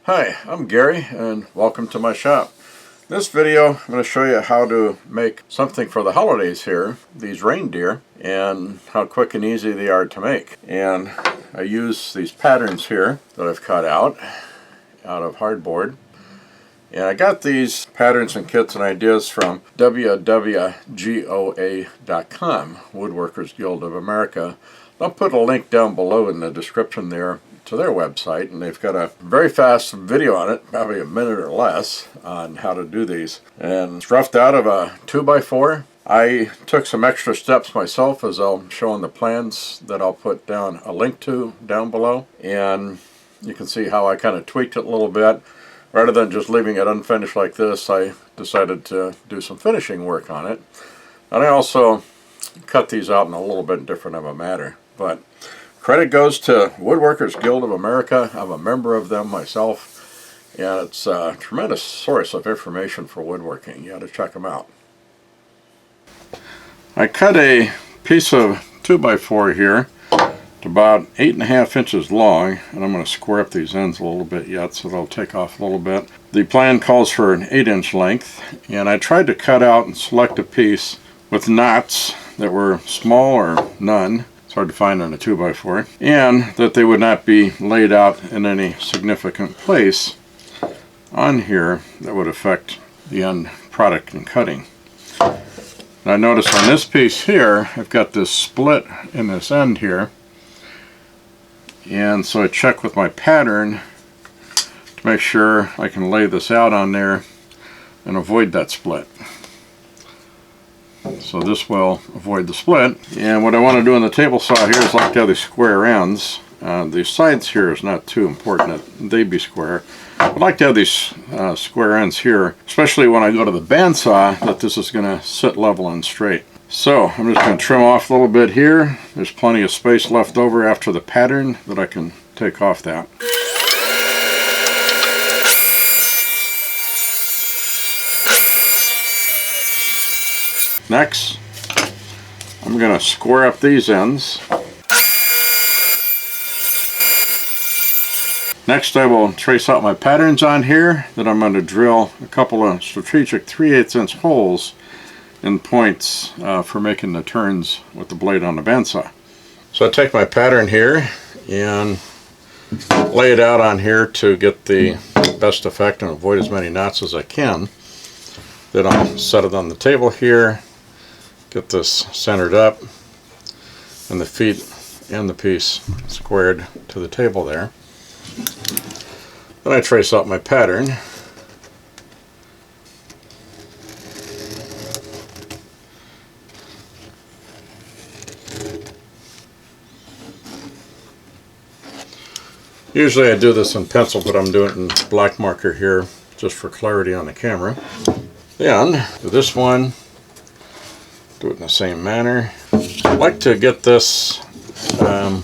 Hi, I'm Gary and welcome to my shop. In this video I'm going to show you how to make something for the holidays here, these reindeer, and how quick and easy they are to make. And I use these patterns here that I've cut out of hardboard. And I got these patterns and kits and ideas from www.goa.com, Woodworkers Guild of America. I'll put a link down below in the description there to their website, and they've got a very fast video on it, probably a minute or less, on how to do these. And it's roughed out of a 2x4. I took some extra steps myself, as I'll show on the plans that I'll put down a link to down below, and you can see how I kind of tweaked it a little bit. Rather than just leaving it unfinished like this, I decided to do some finishing work on it. And I also cut these out in a little bit different of a manner. But credit goes to Woodworkers Guild of America. I'm a member of them myself, and it's a tremendous source of information for woodworking. You ought to check them out. I cut a piece of 2x4 here to about 8.5 inches long, and I'm going to square up these ends a little bit yet, so they'll take off a little bit. The plan calls for an 8-inch length, and I tried to cut out and select a piece with knots that were small or none. It's hard to find on a 2x4, and that they would not be laid out in any significant place on here that would affect the end product in cutting. And I notice on this piece here, I've got this split in this end here, and so I check with my pattern to make sure I can lay this out on there and avoid that split. So this will avoid the split. And what I want to do on the table saw here is like the other square ends. The sides here is not too important that they be square. I'd like to have these square ends here, especially when I go to the bandsaw, that this is going to sit level and straight. So I'm just going to trim off a little bit here. There's plenty of space left over after the pattern that I can take off that. Next, I'm going to square up these ends. Next, I will trace out my patterns on here that I'm going to drill a couple of strategic 3/8 inch holes in points for making the turns with the blade on the bandsaw. So I take my pattern here and lay it out on here to get the best effect and avoid as many knots as I can. Then I'll set it on the table here, get this centered up, and the feet and the piece squared to the table there. Then I trace out my pattern. Usually I do this in pencil, but I'm doing it in black marker here just for clarity on the camera. Then, for this one, do it in the same manner. I like to get this, so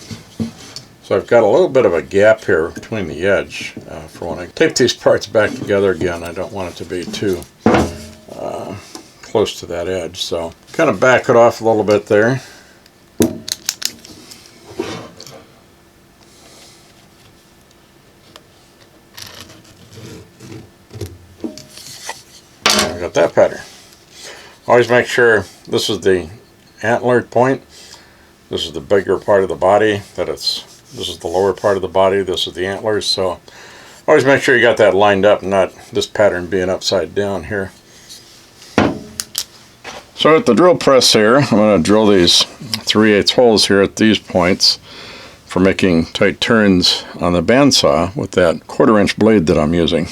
I've got a little bit of a gap here between the edge for when I tape these parts back together again. I don't want it to be too close to that edge, so kind of back it off a little bit there. I got that pattern. Always make sure this is the antler point. This is the bigger part of the body. This is the lower part of the body. This is the antlers. So always make sure you got that lined up, not this pattern being upside down here. So at the drill press here, I'm going to drill these 3/8 holes here at these points for making tight turns on the bandsaw with that 1/4 inch blade that I'm using.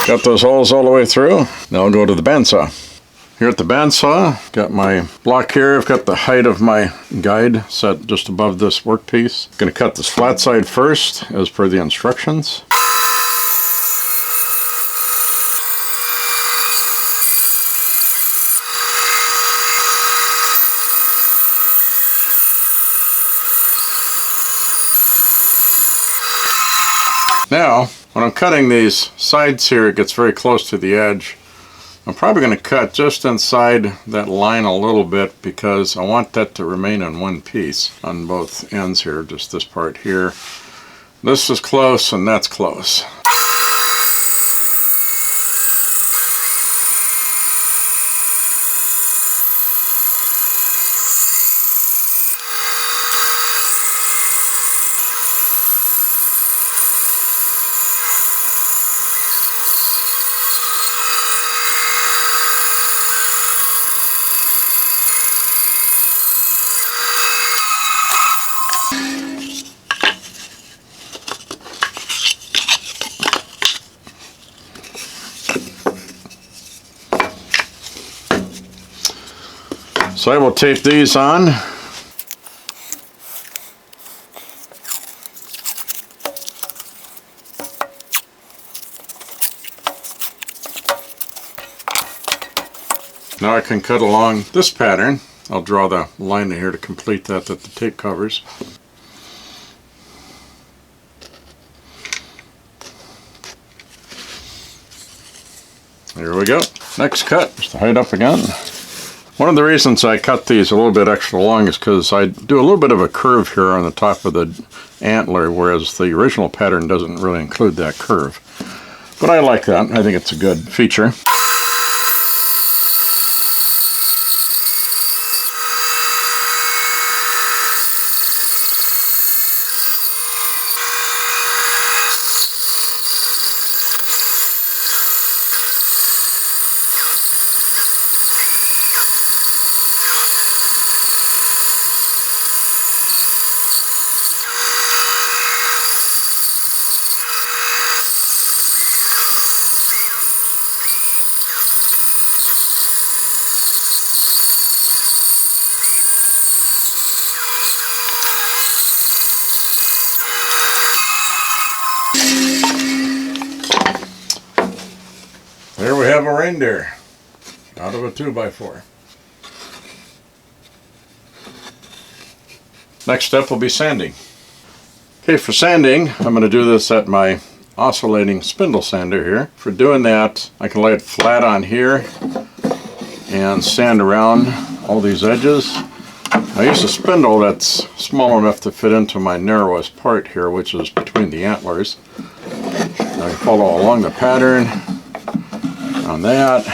Got those holes all the way through. Now I'll go to the bandsaw. Here at the bandsaw, got my block here. I've got the height of my guide set just above this workpiece. Going to cut this flat side first, as per the instructions. Now, when I'm cutting these sides here, it gets very close to the edge. I'm probably going to cut just inside that line a little bit because I want that to remain in one piece on both ends here, just this part here. This is close and that's close. So I will tape these on. Now I can cut along this pattern. I'll draw the line in here to complete that the tape covers. There we go. Next cut, just to height up again. One of the reasons I cut these a little bit extra long is because I do a little bit of a curve here on the top of the antler, whereas the original pattern doesn't really include that curve. But I like that. I think it's a good feature. There we have a reindeer out of a 2x4. Next step will be sanding. Okay, for sanding, I'm going to do this at my oscillating spindle sander here. For doing that, I can lay it flat on here and sand around all these edges. I use a spindle that's small enough to fit into my narrowest part here, which is between the antlers. I follow along the pattern on that,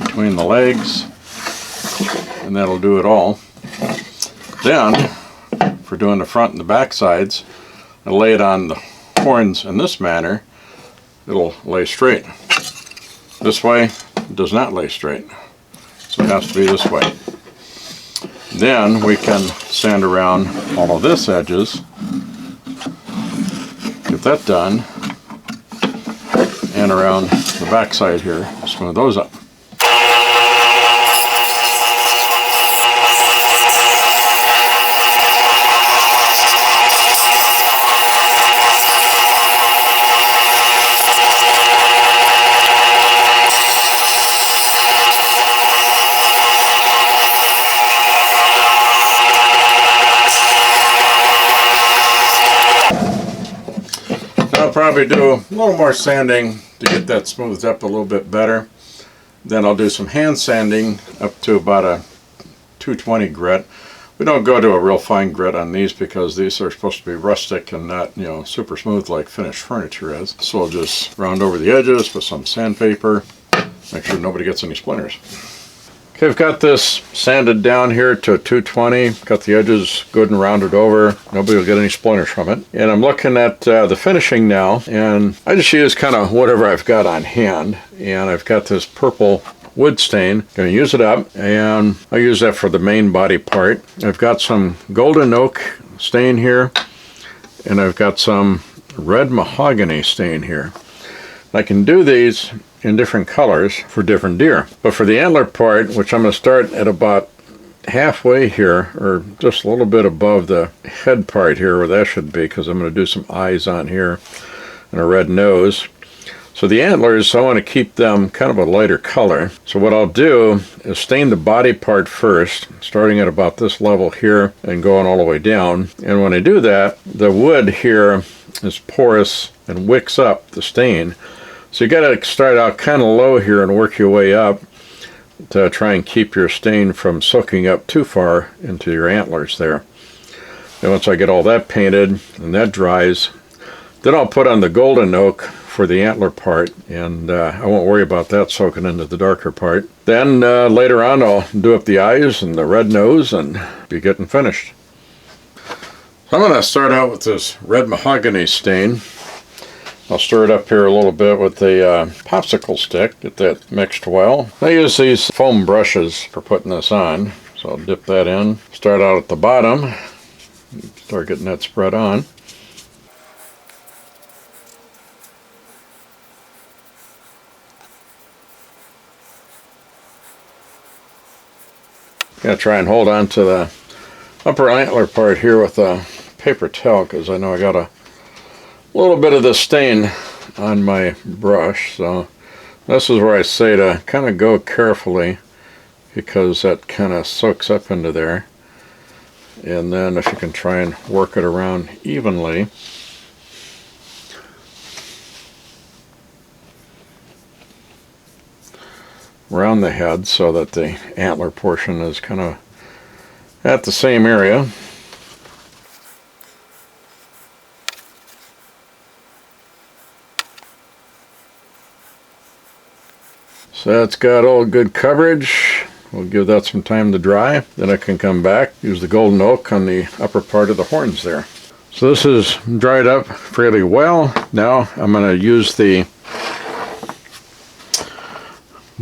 between the legs, and that'll do it all. Then, for doing the front and the back sides, I lay it on the horns in this manner. It'll lay straight. This way, it does not lay straight, so it has to be this way. Then we can sand around all of this edges, get that done, and around the back side here, smooth those up. I'll probably do a little more sanding to get that smoothed up a little bit better. Then I'll do some hand sanding up to about a 220 grit. We don't go to a real fine grit on these because these are supposed to be rustic and not, you know, super smooth like finished furniture is. So I'll just round over the edges with some sandpaper, make sure nobody gets any splinters. Okay, I've got this sanded down here to a 220, got the edges good and rounded over. Nobody will get any splinters from it. And I'm looking at the finishing now, and I just use kind of whatever I've got on hand. And I've got this purple wood stain, going to use it up, and I use that for the main body part. I've got some golden oak stain here, and I've got some red mahogany stain here. I can do these in different colors for different deer. But for the antler part, which I'm going to start at about halfway here, or just a little bit above the head part here where that should be, because I'm going to do some eyes on here and a red nose. So the antlers, I want to keep them kind of a lighter color. So what I'll do is stain the body part first, starting at about this level here and going all the way down. And when I do that, the wood here is porous and wicks up the stain. So you got to start out kind of low here and work your way up to try and keep your stain from soaking up too far into your antlers there. And once I get all that painted and that dries, then I'll put on the golden oak for the antler part, and I won't worry about that soaking into the darker part. Then later on I'll do up the eyes and the red nose and be getting finished. So I'm going to start out with this red mahogany stain. I'll stir it up here a little bit with a popsicle stick, get that mixed well. I use these foam brushes for putting this on, so I'll dip that in. Start out at the bottom, start getting that spread on. Gonna try and hold on to the upper antler part here with a paper towel, because I know I got a little bit of the stain on my brush. So this is where I say to kind of go carefully, because that kind of soaks up into there. And then if you can try and work it around evenly. Around the head, so that the antler portion is kind of at the same area. So that's got all good coverage. We'll give that some time to dry. Then I can come back, use the golden oak on the upper part of the horns there. So this is dried up fairly well. Now I'm going to use the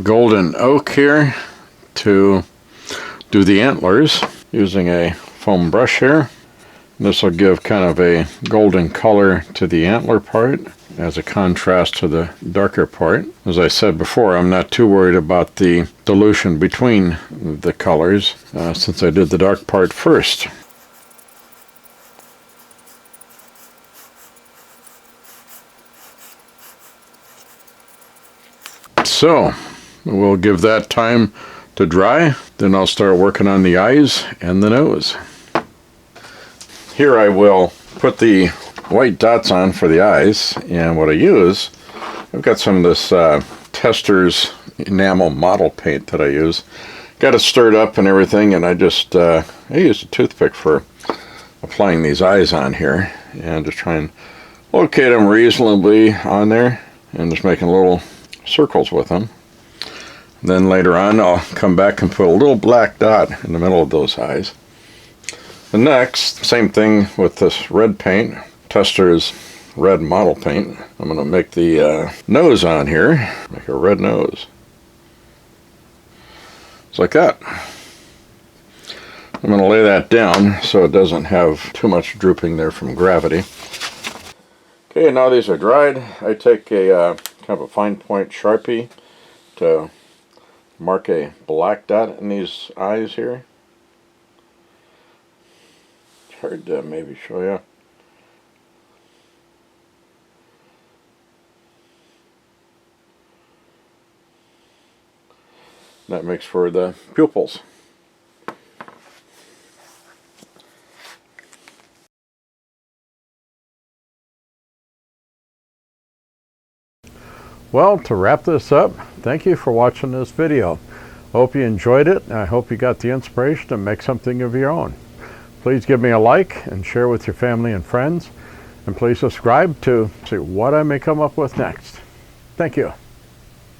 golden oak here to do the antlers using a foam brush here. This will give kind of a golden color to the antler part as a contrast to the darker part. As I said before, I'm not too worried about the dilution between the colors since I did the dark part first. So we'll give that time to dry, then I'll start working on the eyes and the nose. Here I will put the white dots on for the eyes, and what I use, I've got some of this Tester's enamel model paint that I use. Got it stirred up and everything, and I used a toothpick for applying these eyes on here, and just try and locate them reasonably on there, and just making little circles with them. Then later on I'll come back and put a little black dot in the middle of those eyes. The next, same thing with this red paint, Tester's red model paint. I'm going to make the nose on here, make a red nose. It's like that. I'm going to lay that down so it doesn't have too much drooping there from gravity. Okay, now these are dried. I take a kind of a fine point Sharpie to mark a black dot in these eyes here. It's hard to maybe show you. That makes for the pupils. Well, to wrap this up, thank you for watching this video. I hope you enjoyed it, and I hope you got the inspiration to make something of your own. Please give me a like and share with your family and friends, and please subscribe to see what I may come up with next. Thank you.